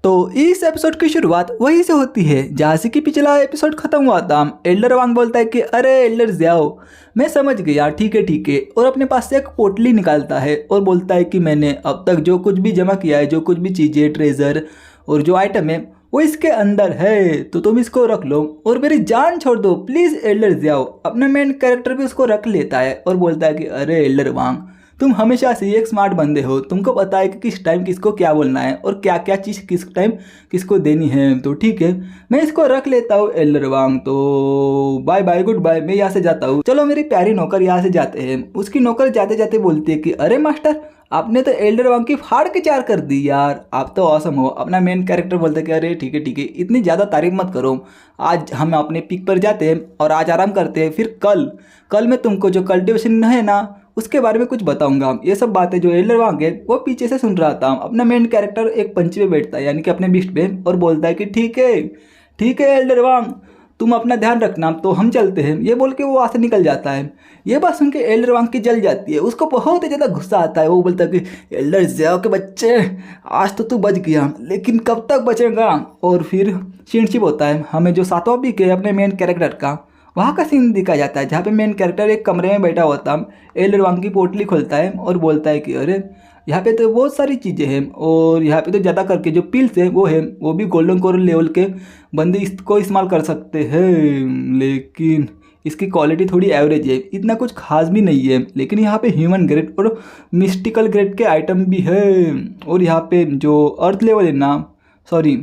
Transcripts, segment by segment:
तो इस एपिसोड की शुरुआत वहीं से होती है जहाँ से कि पिछला एपिसोड खत्म हुआ था। एल्डर वांग बोलता है कि अरे एल्डर ज़ियाओ, मैं समझ गया, ठीक है, और अपने पास से एक पोटली निकालता है और बोलता है कि मैंने अब तक जो कुछ भी जमा किया है, जो कुछ भी चीज़ें, ट्रेजर और जो आइटम है वो इसके अंदर है, तो तुम इसको रख लो और मेरी जान छोड़ दो प्लीज़ एल्डर ज़ियाओ। अपना मेन कैरेक्टर भी उसको रख लेता है और बोलता है कि अरे एल्डर वांग, तुम हमेशा से एक स्मार्ट बंदे हो, तुमको पता है कि किस टाइम किसको क्या बोलना है और क्या क्या चीज़ किस टाइम किसको देनी है, तो ठीक है मैं इसको रख लेता हूँ एल्डर वांग। तो बाय बाय, गुड बाय, मैं यहाँ से जाता हूँ। चलो मेरी प्यारी नौकर यहाँ से जाते हैं। उसकी नौकर जाते जाते बोलती है कि अरे मास्टर, आपने तो एल्डर वांग की फाड़ के चार कर दी यार, आप तो ऑसम हो। अपना मेन कैरेक्टर बोलता है कि अरे ठीक है, इतनी ज़्यादा तारीफ मत करो, आज हम अपने पिक पर जाते हैं और आज आराम करते हैं, फिर कल मैं तुमको जो कल्टिवेशन है ना उसके बारे में कुछ बताऊंगा। ये सब बातें जो एल्डर वांग है वो पीछे से सुन रहा था। अपना मेन कैरेक्टर एक पंची पे बैठता है, यानी कि अपने बिस्ट पे, और बोलता है कि ठीक है एल्डर वांग, तुम अपना ध्यान रखना, तो हम चलते हैं। ये बोल के वो वहाँ से निकल जाता है। ये बात सुन के एल्डर वांग की जल जाती है, उसको बहुत ही ज़्यादा गुस्सा आता है। वो बोलता है कि एल्डर ज़ियाओ के बच्चे, आज तो तू बच गया, लेकिन कब तक बचेगा। और फिर चिड़चिप होता है। हमें जो सातवां पीक है अपने मेन कैरेक्टर का, वहाँ का सीन दिखा जाता है जहाँ पे मेन कैरेक्टर एक कमरे में बैठा होता है। एल्डर वांग की पोटली खोलता है और बोलता है कि अरे यहाँ पे तो बहुत सारी चीज़ें हैं और यहाँ पे तो ज़्यादा करके जो पिल्स हैं वो भी गोल्डन कोरल लेवल के बंदे इसको इस्तेमाल कर सकते हैं, लेकिन इसकी क्वालिटी थोड़ी एवरेज है, इतना कुछ खास भी नहीं है। लेकिन यहाँ पे ह्यूमन ग्रेड और मिस्टिकल ग्रेड के आइटम भी है। और यहाँ पे जो अर्थ लेवल है ना, सॉरी,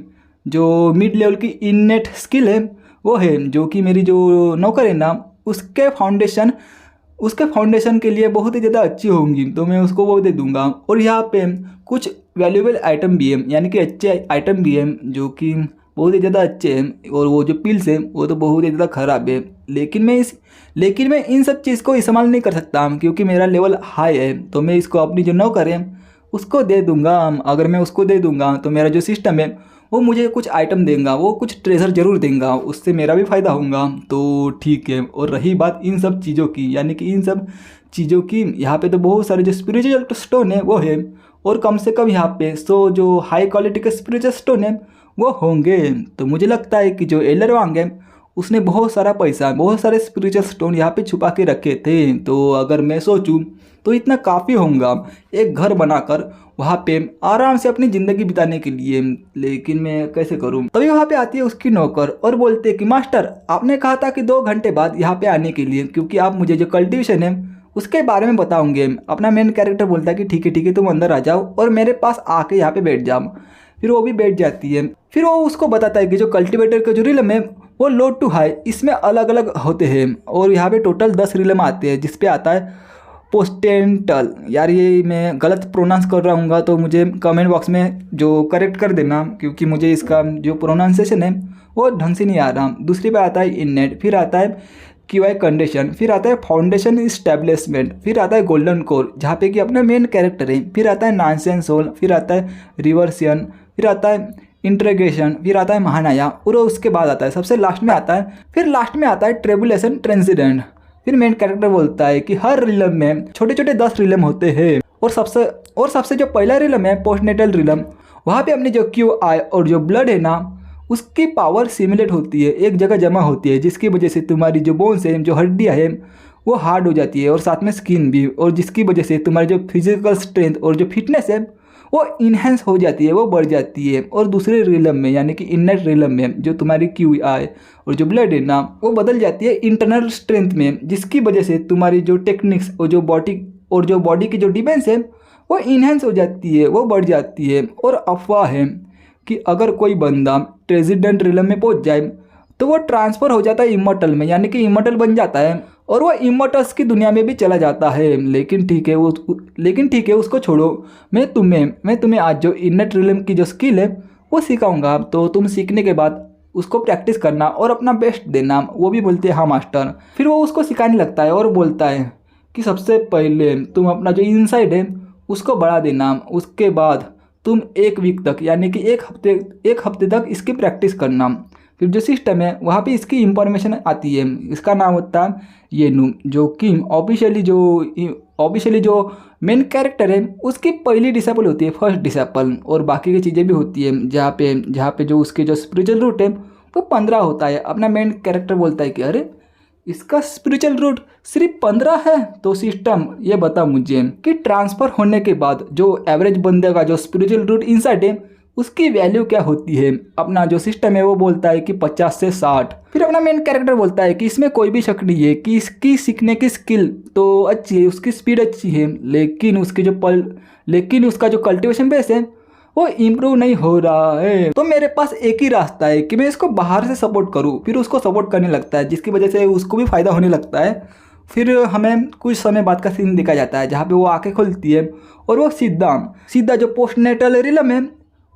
जो मिड लेवल की इननेट स्किल है वो है, जो कि मेरी जो नौकर है ना उसके फाउंडेशन के लिए बहुत ही ज़्यादा अच्छी होंगी, तो मैं उसको वो दे दूंगा। और यहाँ पे कुछ वैल्यूएबल आइटम भी है, यानी कि अच्छे आइटम भी हैं जो कि बहुत ही ज़्यादा अच्छे हैं। और वो जो पिल्स हैं वो तो बहुत ही ज़्यादा ख़राब है, लेकिन मैं इन सब चीज़ को इस्तेमाल नहीं कर सकता क्योंकि मेरा लेवल हाई है। तो मैं इसको अपनी जो नौकर है उसको दे दूंगा। अगर मैं उसको दे दूंगा तो मेरा जो सिस्टम है वो मुझे कुछ आइटम देगा, वो कुछ ट्रेजर जरूर देगा, उससे मेरा भी फ़ायदा होगा, तो ठीक है। और रही बात इन सब चीज़ों की, यानी कि इन सब चीज़ों की, यहाँ पे तो बहुत सारे जो स्पिरिचुअल स्टोन है वो है, और कम से कम यहाँ पे जो हाई क्वालिटी के स्पिरिचुअल स्टोन है वो होंगे। तो मुझे लगता है कि जो एल्डर वांग है उसने बहुत सारा पैसा, बहुत सारे स्पिरिचुअल स्टोन यहाँ पे छुपा के रखे थे। तो अगर मैं सोचूं तो इतना काफ़ी होगा एक घर बनाकर वहाँ पे आराम से अपनी ज़िंदगी बिताने के लिए, लेकिन मैं कैसे करूँ। तभी वहाँ पे आती है उसकी नौकर और बोलते हैं कि मास्टर, आपने कहा था कि 2 घंटे बाद यहाँ पे आने के लिए, क्योंकि आप मुझे जो कल्टिवेशन है उसके बारे में बताओगे। अपना मेन कैरेक्टर बोलता है कि ठीक है, तुम अंदर आ जाओ और मेरे पास आके यहाँ पे बैठ जाओ। फिर वो भी बैठ जाती है। फिर वो उसको बताता है कि जो कल्टिवेटर का जो रिलम है वो लो टू हाई इसमें अलग अलग होते हैं, और यहाँ पे टोटल 10 रिलम आते हैं, जिसपे आता है पोस्टेंटल। यार ये मैं गलत प्रोनाउंस कर रहा हूँ तो मुझे कमेंट बॉक्स में जो करेक्ट कर देना, क्योंकि मुझे इसका जो प्रोनाउंसिएशन है वो ढंग से नहीं आ रहा। दूसरी पे आता है इननेट, फिर आता है क्यूआई कंडीशन, फिर आता है फाउंडेशन इस्टेब्लिशमेंट, फिर आता है गोल्डन कोर जहाँ पे कि अपना मेन कैरेक्टर है, फिर आता है नॉनसेंस सोल, फिर आता है रिवर्सियन, फिर आता है इंट्रीगेशन, फिर आता है महानाया, और उसके बाद आता है सबसे लास्ट में आता है ट्रेबुलेशन ट्रांसिडेंट। फिर मेन कैरेक्टर बोलता है कि हर रिलम में छोटे छोटे 10 रिलम होते हैं, और सबसे जो पहला रिलम है पोस्टनेटल रिलम, वहाँ पे अपनी जो क्यूआई और जो ब्लड है ना उसकी पावर सिमुलेट होती है, एक जगह जमा होती है, जिसकी वजह से तुम्हारी जो बोन्स है, जो हड्डियाँ हैं वो हार्ड हो जाती है, और साथ में स्किन भी, और जिसकी वजह से तुम्हारी जो फिजिकल स्ट्रेंथ और जो फिटनेस है वो इन्हेंस हो जाती है, वो बढ़ जाती है। और दूसरे रिलम में, यानी कि इननेट रिलम में, जो तुम्हारी क्यूआई और जो ब्लड है ना वो बदल जाती है इंटरनल स्ट्रेंथ में, जिसकी वजह से तुम्हारी जो टेक्निक्स और जो बॉडी की जो डिफेंस है वो इन्हेंस हो जाती है, वो बढ़ जाती है। और अफवाह है कि अगर कोई बंदा ट्रेजिडेंट रिलम में पहुंच जाए तो वो ट्रांसफ़र हो जाता है इमॉर्टल में, यानी कि इमॉर्टल बन जाता है और वो इमॉर्टल्स की दुनिया में भी चला जाता है। लेकिन ठीक है उसको छोड़ो। मैं तुम्हें आज जो इननेट रिलम की जो स्किल है वो सिखाऊंगा, तो तुम सीखने के बाद उसको प्रैक्टिस करना और अपना बेस्ट देना। वो भी बोलते हैं हाँ मास्टर। फिर वो उसको सिखाने लगता है और बोलता है कि सबसे पहले तुम अपना जो इनसाइड है उसको बढ़ा देना, उसके बाद तुम 1 वीक तक, यानी कि एक हफ्ते तक इसकी प्रैक्टिस करना। फिर जो सिस्टम है वहाँ पे इसकी इंफॉर्मेशन आती है, इसका नाम होता है येनू, जो कि ऑफिशियली जो मेन कैरेक्टर है उसकी पहली डिसेबल होती है, फर्स्ट डिसेबल, और बाकी की चीज़ें भी होती है जहाँ पे जो उसके जो स्पिरिचुअल रूट है वो 15 होता है। अपना मेन कैरेक्टर बोलता है कि अरे इसका स्पिरिचुअल रूट सिर्फ 15 है, तो सिस्टम ये बता मुझे कि ट्रांसफ़र होने के बाद जो एवरेज बंदे का जो स्पिरिचुअल रूट इनसाइड है उसकी वैल्यू क्या होती है। अपना जो सिस्टम है वो बोलता है कि 50 से 60। फिर अपना मेन कैरेक्टर बोलता है कि इसमें कोई भी शक नहीं है कि इसकी सीखने की स्किल तो अच्छी है, उसकी स्पीड अच्छी है, लेकिन उसका जो कल्टिवेशन बेस है वो इम्प्रूव नहीं हो रहा है। तो मेरे पास एक ही रास्ता है कि मैं इसको बाहर से सपोर्ट करूँ। फिर उसको सपोर्ट करने लगता है जिसकी वजह से उसको भी फ़ायदा होने लगता है। फिर हमें कुछ समय बाद का सीन देखा जाता है जहाँ पे वो आंखें खुलती है और वो सीधा जो पोस्टनेटल रिलम है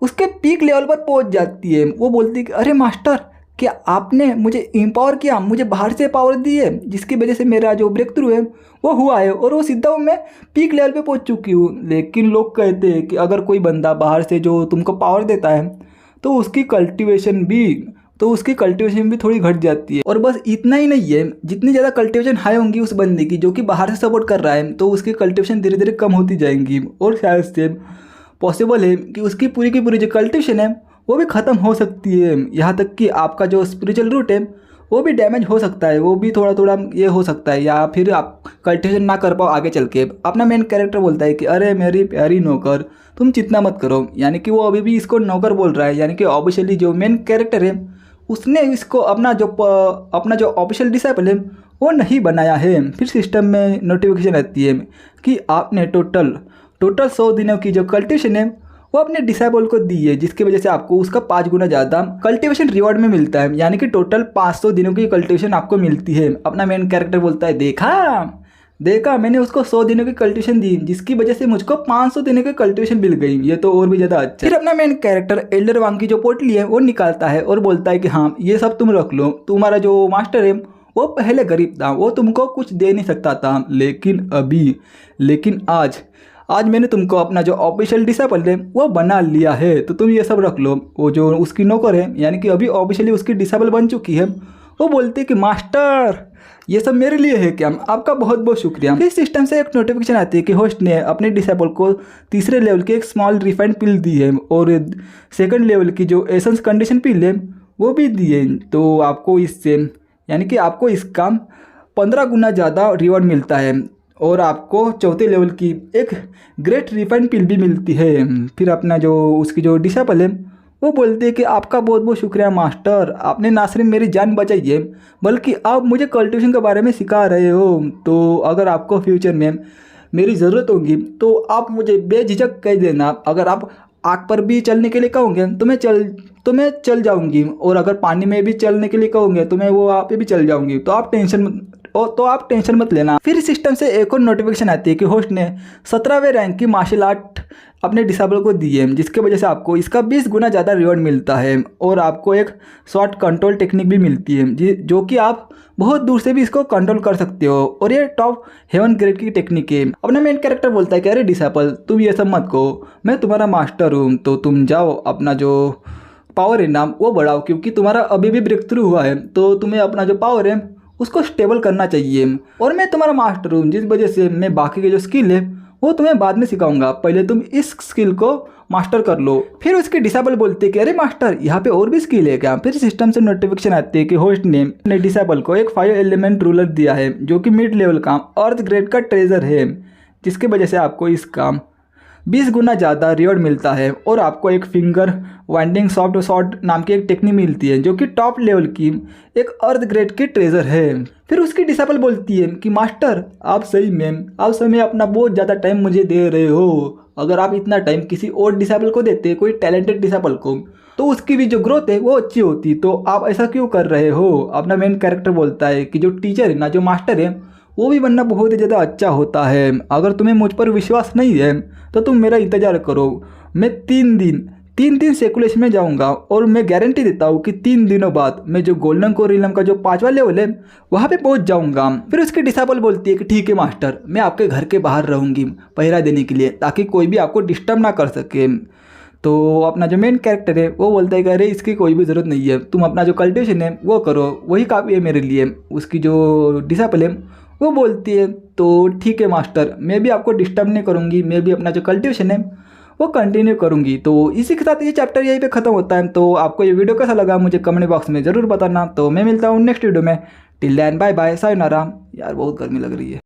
उसके पीक लेवल पर पहुंच जाती है। वो बोलती है कि अरे मास्टर, क्या आपने मुझे एम्पावर किया, मुझे बाहर से पावर दी है जिसकी वजह से मेरा जो ब्रेक थ्रू है वो हुआ है और वो सीधा मैं पीक लेवल पे पहुंच चुकी हूँ। लेकिन लोग कहते हैं कि अगर कोई बंदा बाहर से जो तुमको पावर देता है तो उसकी कल्टिवेशन भी थोड़ी घट जाती है। और बस इतना ही नहीं है, जितनी ज़्यादा कल्टिवेशन हाई होंगी उस बंदे की जो कि बाहर से सपोर्ट कर रहा है तो उसकी कल्टिवेशन धीरे धीरे कम होती जाएंगी और शायद से पॉसिबल है कि उसकी पूरी की पूरी जो कल्टिवेशन है वो भी ख़त्म हो सकती है। यहाँ तक कि आपका जो स्पिरिचुअल रूट है वो भी डैमेज हो सकता है, वो भी थोड़ा थोड़ा ये हो सकता है, या फिर आप कल्टिवेशन ना कर पाओ आगे चल के। अपना मेन कैरेक्टर बोलता है कि अरे मेरी प्यारी नौकर, तुम चिंता मत करो। यानी कि वो अभी भी इसको नौकर बोल रहा है, यानी कि ऑफिशियली जो मेन कैरेक्टर है उसने इसको अपना जो ऑफिशियल डिसाइपल है वो नहीं बनाया है। फिर सिस्टम में नोटिफिकेशन आती है कि आपने टोटल 100 दिनों की जो कल्टिवेशन है वो अपने डिसेबल को दी है, जिसकी वजह से आपको उसका 5 गुना ज़्यादा कल्टिवेशन रिवॉर्ड में मिलता है। यानी कि टोटल 500 दिनों की कल्टिवेशन आपको मिलती है। अपना मेन कैरेक्टर बोलता है देखा मैंने उसको 100 दिनों की कल्टिवेशन दी जिसकी वजह से मुझको 500 दिनों की कल्टिवेशन मिल गई, ये तो और भी ज़्यादा अच्छा। फिर अपना मेन कैरेक्टर एल्डर वांग की जो पोटली है वो निकालता है और बोलता है कि हाँ ये सब तुम रख लो, तुम्हारा जो मास्टर है वो पहले गरीब था, वो तुमको कुछ दे नहीं सकता था, लेकिन आज मैंने तुमको अपना जो ऑफिशियल डिसेबल है वो बना लिया है, तो तुम ये सब रख लो। वो जो उसकी नौकर है यानी कि अभी ऑफिशियली उसकी डिसेबल बन चुकी है, वो बोलती है कि मास्टर ये सब मेरे लिए है क्या, आपका बहुत बहुत शुक्रिया। फिर सिस्टम से एक नोटिफिकेशन आती है कि होस्ट ने अपने डिसेबल को तीसरे लेवल की एक स्मॉल रिफाइंड पिल दी है और सेकंड लेवल की जो एसेंस कंडीशन पिल है वो भी दी है। तो आपको इससे यानी कि आपको इसका 15 गुना ज़्यादा रिवॉर्ड मिलता है और आपको चौथे लेवल की एक ग्रेट रिफाइंड पिल भी मिलती है। फिर अपना जो उसकी जो डिसेबल है वो बोलते हैं कि आपका बहुत बहुत शुक्रिया मास्टर, आपने ना सिर्फ मेरी जान बचाई है बल्कि आप मुझे कल्टिवेशन के बारे में सिखा रहे हो। तो अगर आपको फ्यूचर में मेरी ज़रूरत होगी तो आप मुझे बेझिझक कह देना। अगर आप आग पर भी चलने के लिए कहोगे तो मैं चल जाऊंगी, और अगर पानी में भी चलने के लिए कहोगे तो मैं वो वहाँ पे भी चल जाऊंगी, तो आप टेंशन मत लेना। फिर सिस्टम से एक और नोटिफिकेशन आती है कि होस्ट ने 17वें रैंक की मार्शल आर्ट अपने डिसेबल को दी है, जिसकी वजह से आपको इसका 20 गुना ज़्यादा रिवॉर्ड मिलता है और आपको एक शॉर्ट कंट्रोल टेक्निक भी मिलती है जो कि आप बहुत दूर से भी इसको कंट्रोल कर सकते हो, और ये टॉप हेवन ग्रेड की टेक्निक है। अपना मेन कैरेक्टर बोलता है कि अरे डिसेबल तुम ये सब मत कहो, मैं तुम्हारा मास्टर हूँ, तो तुम जाओ अपना जो पावर है ना वो बढ़ाओ, क्योंकि तुम्हारा अभी भी ब्रेक थ्रू हुआ है तो तुम्हें अपना जो पावर है उसको स्टेबल करना चाहिए, और मैं तुम्हारा मास्टर हूँ जिस वजह से मैं बाकी के जो स्किल है वो तुम्हें बाद में सिखाऊंगा, पहले तुम इस स्किल को मास्टर कर लो। फिर उसके डिसेबल बोलते हैं कि अरे मास्टर यहाँ पे और भी स्किल है क्या। फिर सिस्टम से नोटिफिकेशन आती है कि होस्ट ने अपने डिसेबल को एक 5 एलिमेंट रूलर दिया है जो कि मिड लेवल का अर्थ ग्रेड का ट्रेजर है, जिसकी वजह से आपको इसका 20 गुना ज़्यादा रिवॉर्ड मिलता है और आपको एक फिंगर वाइंडिंग सॉफ्ट शॉट नाम की एक टेक्निक मिलती है जो कि टॉप लेवल की एक अर्थ ग्रेड की ट्रेजर है। फिर उसकी डिसेबल बोलती है कि मास्टर आप समय अपना बहुत ज़्यादा टाइम मुझे दे रहे हो, अगर आप इतना टाइम किसी और डिसेबल को देते, कोई टैलेंटेड डिसेबल को, तो उसकी भी जो ग्रोथ है वो अच्छी होती, तो आप ऐसा क्यों कर रहे हो। अपना मेन कैरेक्टर बोलता है कि जो टीचर है ना, जो मास्टर है, वो भी बनना बहुत ही ज़्यादा अच्छा होता है। अगर तुम्हें मुझ पर विश्वास नहीं है तो तुम मेरा इंतज़ार करो, मैं 3 दिन सेकुलेशन में जाऊंगा और मैं गारंटी देता हूँ कि 3 दिनों बाद मैं जो गोल्डन कोर रिलम का जो 5वां लेवल है वहाँ पे पहुँच जाऊंगा। फिर उसकी डिसेबल बोलती है कि ठीक है मास्टर, मैं आपके घर के बाहर रहूँगी पहरा देने के लिए, ताकि कोई भी आपको डिस्टर्ब ना कर सके। तो अपना जो मेन कैरेक्टर है वो बोलता है कि अरे इसकी कोई भी ज़रूरत नहीं है, तुम अपना जो कल्टिवेशन है वो करो, वही काफ़ी है मेरे लिए। उसकी जो डिसेबल है वो बोलती है तो ठीक है मास्टर, मैं भी आपको डिस्टर्ब नहीं करूँगी, मैं भी अपना जो कल्टिवेशन है वो कंटिन्यू करूँगी। तो इसी के साथ ये चैप्टर यहीं पे ख़त्म होता है। तो आपको ये वीडियो कैसा लगा मुझे कमेंट बॉक्स में ज़रूर बताना। तो मैं मिलता हूँ नेक्स्ट वीडियो में। Till then bye bye, sayonara. यार बहुत गर्मी लग रही है।